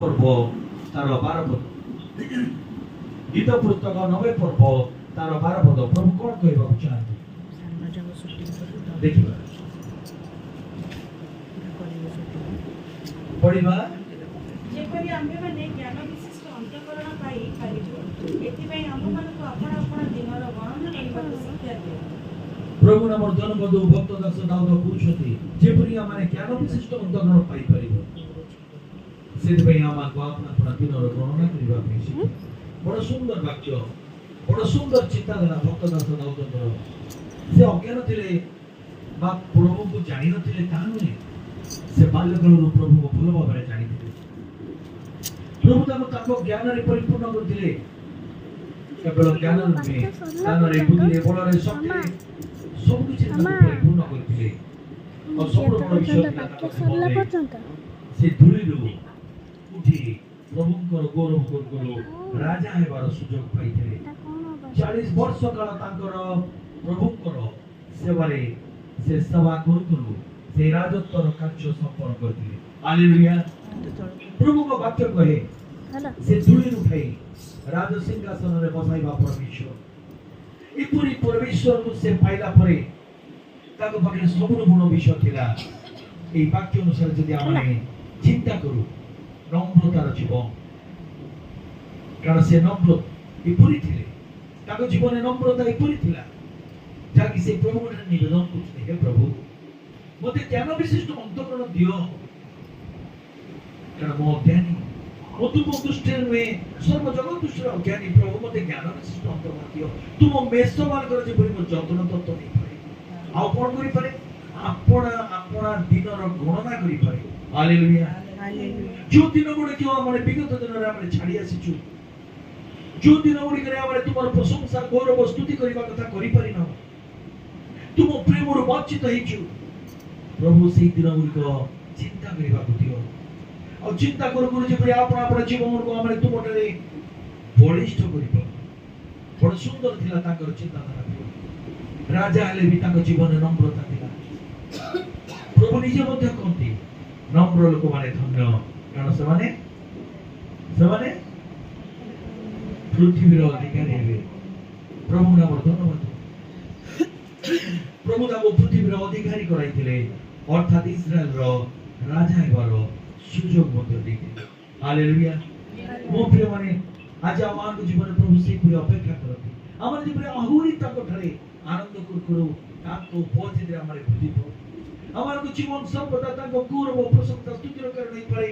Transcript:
पर्व तार 12 पद गीत पुस्तक 90 पर्व तार 12 पद प्रभु कौन कहबा चाहते देखिबा पढ़िबा जेपरि आम्भे माने ज्ञान विशिष्ट अंतःकरण पाई पारिबो एथिपई आम्भ मानको आपण आपण दिनर गणना करिबाक शिक्षा दियो। प्रभु नमर जनबधु भक्त दास दाऊद पूछती जेपरि आमाने ज्ञान विशिष्ट अंतःकरण पाई परिबो सेदिपई आमाको आपना आपण दिनर गणना करिबाक शिक्षा। बड़ सुंदर वाक्य बड़ सुंदर चिंताधारा भक्त दास दाऊदर से अज्ञान थिले बा प्रभु को जानि नथिले ता नुहे से बाल्यकालରୁ प्रभु को भल भाबरे जानिथिले प्रभु ताको ज्ञान रे परिपूर्ण करथिले केवल ज्ञान नुहे ज्ञान रे बुद्धि रे बल रे शक्ति रे सब कुछ परिपूर्ण करथिले और सब बड़ विषय से धूलिरु उठी प्रभुଙ୍କର गौरव करू राजा हेबार सुजोग पाइथिले 40 वर्ष काल तांकर प्रभुଙ୍କର सेवारे से सेवा करू से राजत्वर कार्य संपन्न करथिले। हालेलुया। प्रभु को वाक्य कहे से धूली उठाई राज सिंहासन रे बसाइबा परमेश्वर इपुरी परमेश्वर को से पाइला परे ताको पाखे सबुर गुण विषय थिला। ए वाक्य अनुसार यदि आमे चिंता करू नम्रतार जीवन कारण से नम्र इपुरी थिले ताको जीवने नम्रता इपुरी थिला जाकि से प्रभु को निवेदन करते हे प्रभु मते ज्ञान विशिष्ट अंतःकरण दियो कारण मो ज्ञानी मो तुम दुष्ट में सर्व जगत दुष्ट ज्ञानी प्रभु मते ज्ञान विशिष्ट अंतःकरण दियो तुम मेषवान कर जे परि जतन तत्व नहीं पारे आ कोन करि पारे आपण आपण दिनर गणना करि पारे। हालेलुया। जो दिन गुड़े क्यों हमारे विगत दिन रे हमरे छाड़ी आसीचु जो दिन गुड़ी करे हमरे तुमर प्रशंसा गौरव स्तुति करिबा कथा करि पारि न तुम प्रेम रो वंचित हिचु प्रभु से दिन गुड़ी को चिंता करिबा दियो और चिंता करू करू जे आपण आपण जीवन को हमरे तुमटरे बलिष्ठ करिबो बड़ सुंदर थिला ताकर चिंताधारा राजा हले भी ताकर जीवन नम्रता थिला प्रभु निजे मध्ये कहते नम्र लोक माने धन्य कारण से पृथ्वीर अधिकारी हेबे प्रभु नाम धन्यवाद प्रभु ताको पृथ्वीर अधिकारी कराइथिले अर्थात इस्राएल रो राजा हेबार सुजोग मध्ये देथिले। हालेलुया। मो प्रिय माने आज आमान जीवन प्रभु से पूरी अपेक्षा करती आमान जीवन आहुरी ताको ठरे आनंद करू ताको पहुंचे रे हमारे बुद्धि पर हमारे जीवन सर्वदा ताको गौरव प्रशंसा स्तुति कर नहीं पारे